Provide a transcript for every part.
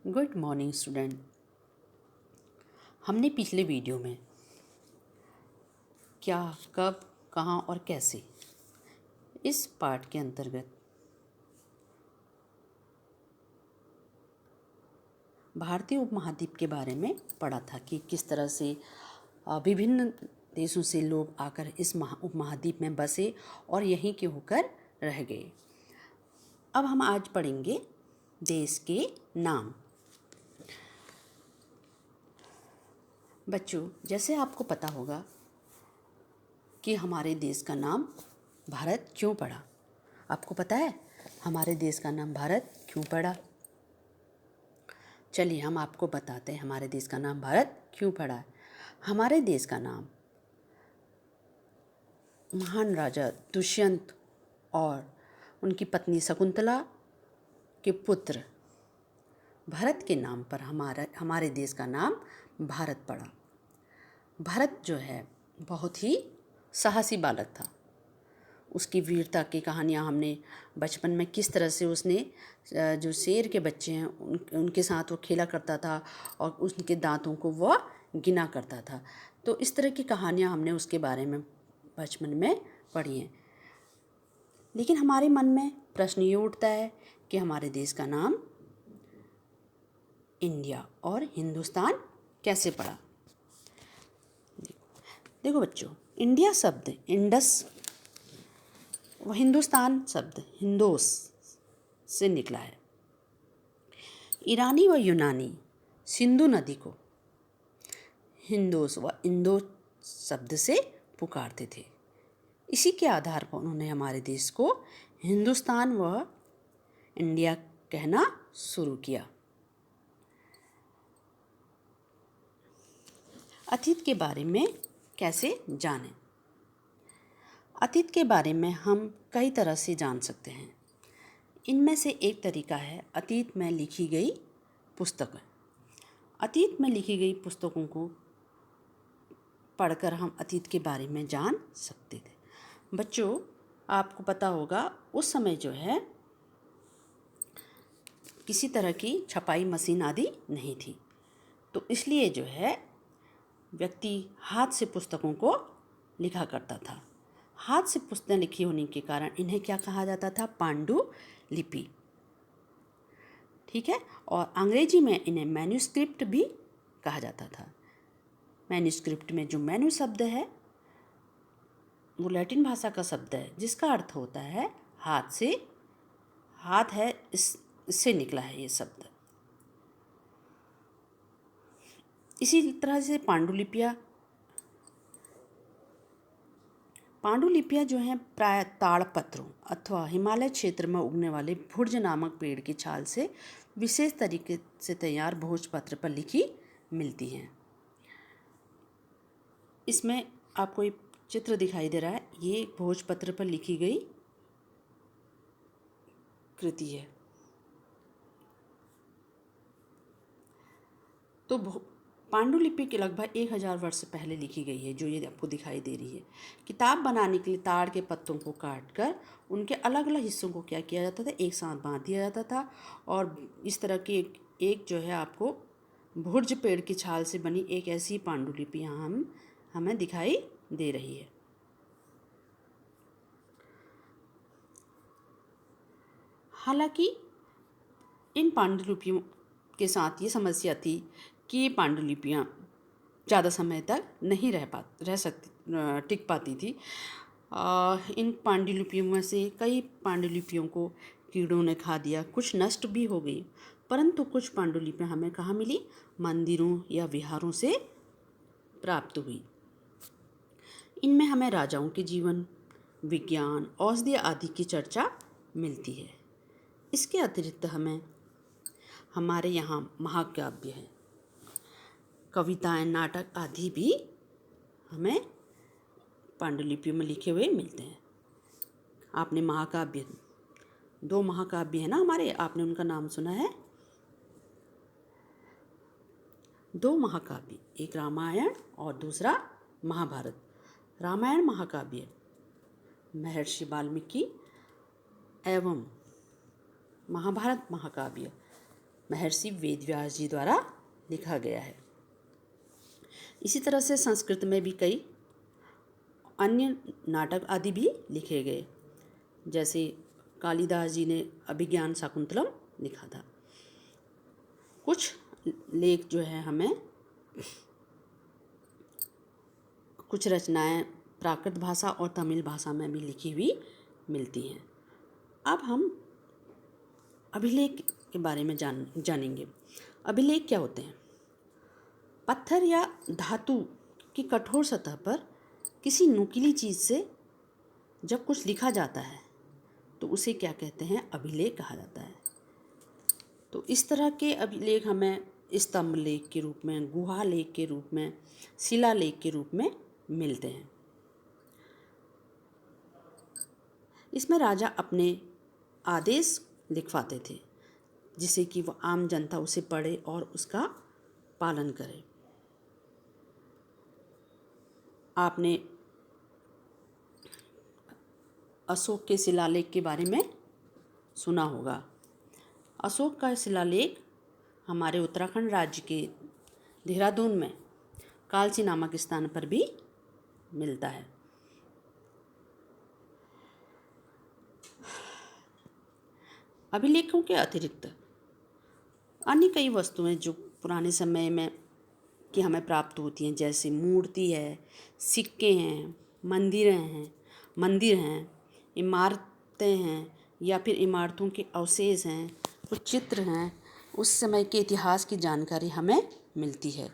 Good morning student. हमने पिछले video में क्या, कब, कहाँ और कैसे इस पार्ट के अंतर्गत भारतीय उपमहाद्वीप के बारे में पढ़ा था कि किस तरह से विभिन्न देशों से लोग आकर इस उपमहाद्वीप में बसे और यहीं के होकर रह गए। अब हम आज पढ़ेंगे देश के नाम। बच्चों, जैसे आपको पता होगा कि हमारे देश का नाम भारत क्यों पड़ा। आपको पता है हमारे देश का नाम भारत क्यों पड़ा? चलिए हम आपको बताते हैं हमारे देश का नाम भारत क्यों पड़ा है। हमारे देश का नाम महान राजा दुष्यंत और उनकी पत्नी शकुंतला के पुत्र भरत के नाम पर हमारे देश का नाम भारत पड़ा। भरत जो है बहुत ही साहसी बालक था। उसकी वीरता की कहानियाँ हमने बचपन में किस तरह से उसने जो शेर के बच्चे हैं उनके साथ वो खेला करता था और उनके दांतों को वह गिना करता था। तो इस तरह की कहानियाँ हमने उसके बारे में बचपन में पढ़ी हैं। लेकिन हमारे मन में प्रश्न ये उठता है कि हमारे देश का नाम इंडिया और हिंदुस्तान कैसे पड़ा। देखो बच्चों, इंडिया शब्द इंडस व हिंदुस्तान शब्द हिंदोस से निकला है। ईरानी व यूनानी सिंधु नदी को हिंदोस व इंदो शब्द से पुकारते थे। इसी के आधार पर उन्होंने हमारे देश को हिंदुस्तान व इंडिया कहना शुरू किया। अतीत के बारे में कैसे जानें? अतीत के बारे में हम कई तरह से जान सकते हैं। इनमें से एक तरीका है अतीत में लिखी गई पुस्तकें। अतीत में लिखी गई पुस्तकों को पढ़कर हम अतीत के बारे में जान सकते थे। बच्चों, आपको पता होगा उस समय जो है किसी तरह की छपाई मशीन आदि नहीं थी, तो इसलिए जो है व्यक्ति हाथ से पुस्तकों को लिखा करता था। हाथ से पुस्तकें लिखी होने के कारण इन्हें क्या कहा जाता था? पांडुलिपि। ठीक है। और अंग्रेजी में इन्हें मैन्युस्क्रिप्ट भी कहा जाता था। मैन्युस्क्रिप्ट में जो मैन्यू शब्द है वो लैटिन भाषा का शब्द है जिसका अर्थ होता है हाथ से। हाथ है इससे निकला है ये शब्द। इसी तरह से पांडुलिपियाँ जो हैं प्राय ताड़पत्रों अथवा हिमालय क्षेत्र में उगने वाले भुर्ज नामक पेड़ की छाल से विशेष तरीके से तैयार भोजपत्र पर लिखी मिलती हैं। इसमें आपको एक चित्र दिखाई दे रहा है, ये भोजपत्र पर लिखी गई कृति है। तो पांडुलिपि के लगभग 1000 वर्ष पहले लिखी गई है, जो ये आपको दिखाई दे रही है। किताब बनाने के लिए ताड़ के पत्तों को काटकर उनके अलग अलग हिस्सों को क्या किया जाता था? एक साथ बांध दिया जाता था और इस तरह की एक जो है आपको भुर्ज पेड़ की छाल से बनी एक ऐसी पांडुलिपि यहाँ हमें दिखाई दे रही है। हालांकि इन पांडुलिपियों के साथ ये समस्या थी कि ये पांडुलिपियाँ ज़्यादा समय तक नहीं टिक पाती थी। इन पांडुलिपियों में से कई पांडुलिपियों को कीड़ों ने खा दिया, कुछ नष्ट भी हो गई, परंतु कुछ पांडुलिपियाँ हमें कहाँ मिली? मंदिरों या विहारों से प्राप्त हुई। इनमें हमें राजाओं के जीवन, विज्ञान, औषधि आदि की चर्चा मिलती है। इसके अतिरिक्त हमारे यहाँ महाकाव्य हैं, कविताएं, नाटक आदि भी हमें पांडुलिपियों में लिखे हुए मिलते हैं। आपने महाकाव्य, 2 महाकाव्य है ना हमारे, आपने उनका नाम सुना है? 2 महाकाव्य, एक रामायण और दूसरा महाभारत। रामायण महाकाव्य महर्षि वाल्मीकि एवं महाभारत महाकाव्य महर्षि वेदव्यास जी द्वारा लिखा गया है। इसी तरह से संस्कृत में भी कई अन्य नाटक आदि भी लिखे गए, जैसे कालिदास जी ने अभिज्ञान शाकुंतलम लिखा था। कुछ लेख जो है हमें, कुछ रचनाएं प्राकृत भाषा और तमिल भाषा में भी लिखी हुई मिलती हैं। अब हम अभिलेख के बारे में जानेंगे। अभिलेख क्या होते हैं? पत्थर या धातु की कठोर सतह पर किसी नुकीली चीज़ से जब कुछ लिखा जाता है तो उसे क्या कहते हैं? अभिलेख कहा जाता है। तो इस तरह के अभिलेख हमें स्तंभ लेख के रूप में, गुहा लेख के रूप में, शिला लेख के रूप में मिलते हैं। इसमें राजा अपने आदेश लिखवाते थे जिससे कि वह आम जनता उसे पढ़े और उसका पालन करे। आपने अशोक के शिलालेख के बारे में सुना होगा। अशोक का शिलालेख हमारे उत्तराखंड राज्य के देहरादून में कालसी नामक स्थान पर भी मिलता है। अभिलेखों के अतिरिक्त अन्य कई वस्तुएं जो पुराने समय में कि हमें प्राप्त होती हैं, जैसे मूर्ति है, सिक्के हैं, मंदिर हैं, इमारतें हैं या फिर इमारतों के अवशेष हैं, कुछ चित्र हैं, उस समय के इतिहास की जानकारी हमें मिलती है।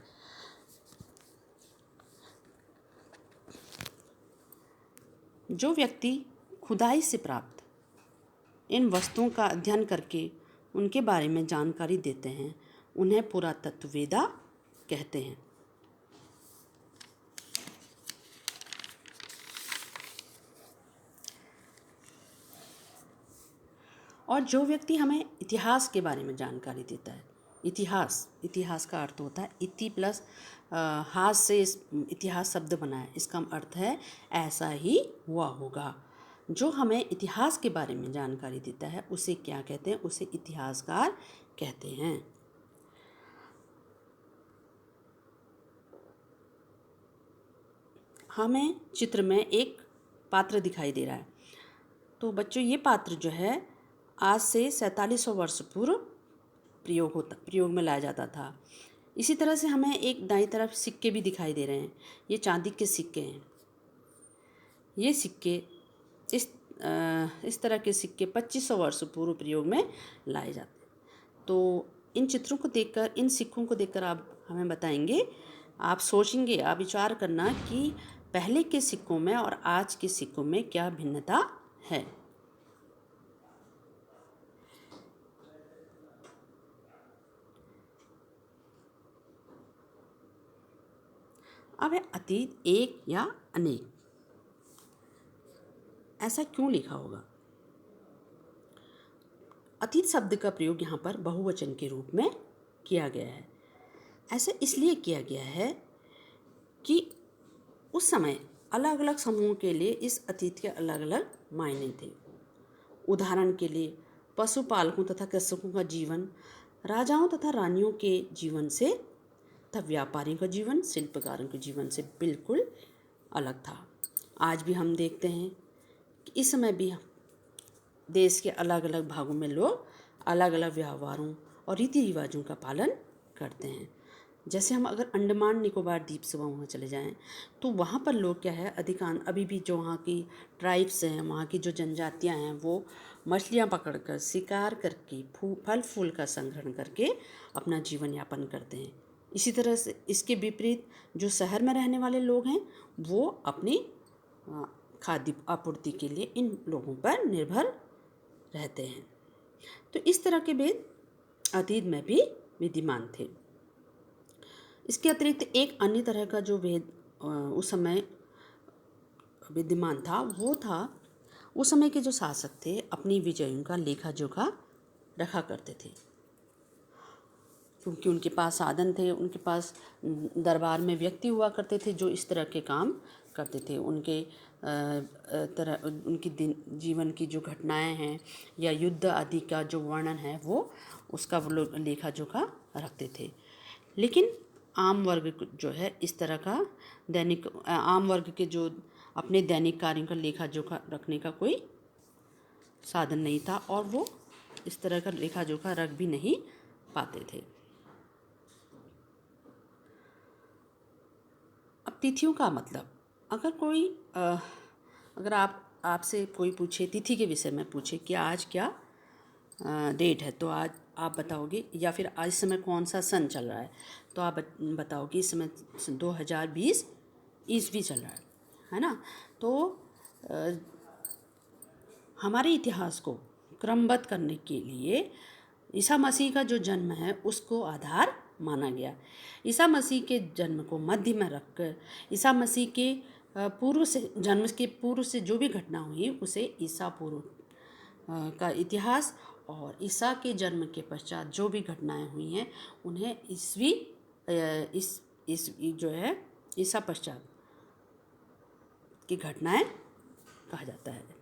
जो व्यक्ति खुदाई से प्राप्त इन वस्तुओं का अध्ययन करके उनके बारे में जानकारी देते हैं, उन्हें पुरातत्ववेत्ता कहते हैं। और जो व्यक्ति हमें इतिहास के बारे में जानकारी देता है, इतिहास का अर्थ होता है इति प्लस हास से इतिहास शब्द बना है, इसका अर्थ है ऐसा ही हुआ होगा। जो हमें इतिहास के बारे में जानकारी देता है उसे क्या कहते हैं? उसे इतिहासकार कहते हैं। हमें चित्र में एक पात्र दिखाई दे रहा है। तो बच्चों, ये पात्र जो है आज से 4700 वर्ष पूर्व प्रयोग में लाया जाता था। इसी तरह से हमें एक दाईं तरफ सिक्के भी दिखाई दे रहे हैं। ये चांदी के सिक्के हैं। ये सिक्के इस तरह के सिक्के 2500 वर्ष पूर्व प्रयोग में लाए जाते हैं। तो इन चित्रों को देखकर, इन सिक्कों को देखकर आप हमें बताएंगे, आप सोचेंगे, आप विचार करना कि पहले के सिक्कों में और आज के सिक्कों में क्या भिन्नता है। अब है अतीत एक या अनेक, ऐसा क्यों लिखा होगा? अतीत शब्द का प्रयोग यहाँ पर बहुवचन के रूप में किया गया है। ऐसा इसलिए किया गया है कि उस समय अलग अलग समूह के लिए इस अतीत के अलग अलग मायने थे। उदाहरण के लिए पशुपालकों तथा कृषकों का जीवन राजाओं तथा रानियों के जीवन से तथा व्यापारियों का जीवन शिल्पकारों के जीवन से बिल्कुल अलग था। आज भी हम देखते हैं कि इस समय भी देश के अलग अलग भागों में लोग अलग अलग व्यवहारों और रीति रिवाजों का पालन करते हैं। जैसे हम अगर अंडमान निकोबार द्वीप समूह में चले जाएं तो वहाँ पर लोग क्या है, अधिकांश अभी भी जो वहाँ की ट्राइब्स हैं, वहाँ की जो जनजातियाँ हैं, वो मछलियाँ पकड़कर, शिकार करके, फल फूल का संग्रहण करके अपना जीवन यापन करते हैं। इसी तरह से इसके विपरीत जो शहर में रहने वाले लोग हैं वो अपनी खाद्य आपूर्ति के लिए इन लोगों पर निर्भर रहते हैं। तो इस तरह के भेद अतीत में भी विद्यमान थे। इसके अतिरिक्त एक अन्य तरह का जो भेद उस समय विद्यमान था वो था, उस समय के जो शासक थे अपनी विजयों का लेखा जोखा रखा करते थे, क्योंकि उनके पास साधन थे, उनके पास दरबार में व्यक्ति हुआ करते थे जो इस तरह के काम करते थे। उनके तरह उनकी जीवन की जो घटनाएं हैं या युद्ध आदि का जो वर्णन है वो उसका वो लोग लेखा जोखा रखते थे। लेकिन आम वर्ग जो है इस तरह का आम वर्ग के जो अपने दैनिक कार्यों का लेखा जोखा रखने का कोई साधन नहीं था और वो इस तरह का लेखा जोखा रख भी नहीं पाते थे। अब तिथियों का मतलब, अगर आपसे कोई पूछे तिथि के विषय में पूछे कि आज क्या डेट है, तो आज आप बताओगे, या फिर आज इस समय कौन सा सन चल रहा है, तो आप बताओगे इस समय 2020 ईस्वी चल रहा है ना। तो हमारे इतिहास को क्रमबद्ध करने के लिए ईसा मसीह का जो जन्म है उसको आधार माना गया। ईसा मसीह के जन्म को मध्य में रखकर ईसा मसीह के जन्म के पूर्व से जो भी घटना हुई उसे ईसा पूर्व का इतिहास, और ईसा के जन्म के पश्चात जो भी घटनाएं हुई हैं उन्हें इस जो है ईसा पश्चात की घटनाएं कहा जाता है।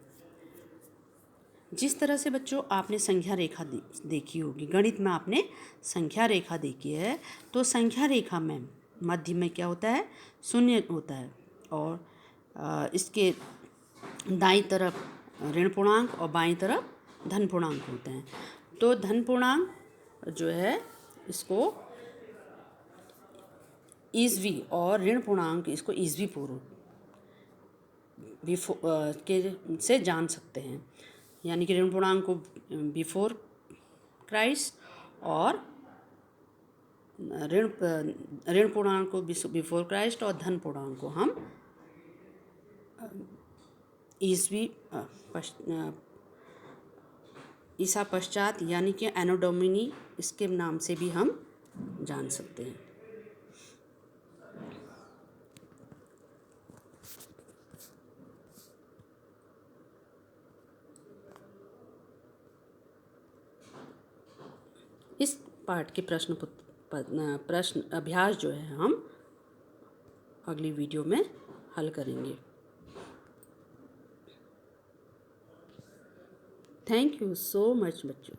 जिस तरह से बच्चों आपने संख्या रेखा देखी होगी, गणित में आपने संख्या रेखा देखी है, तो संख्या रेखा में मध्य में क्या होता है, शून्य होता है, और इसके दाईं तरफ ऋण पूर्णांक और बाईं तरफ धन पूर्णांक होते हैं। तो धन पूर्णांक जो है इसको ईस्वी और ऋण पूर्णांक इसको ईस्वी पूर्व के से जान सकते हैं। यानी कि ऋण पूर्णांक को बिफोर क्राइस्ट और ऋण पूर्णांक को बिफोर क्राइस्ट और धन पूर्णांक को हम ईसा पश्चात यानी कि एनो डोमिनी इसके नाम से भी हम जान सकते हैं। इस पाठ के प्रश्न अभ्यास जो है हम अगली वीडियो में हल करेंगे। थैंक यू सो मच बच्चों।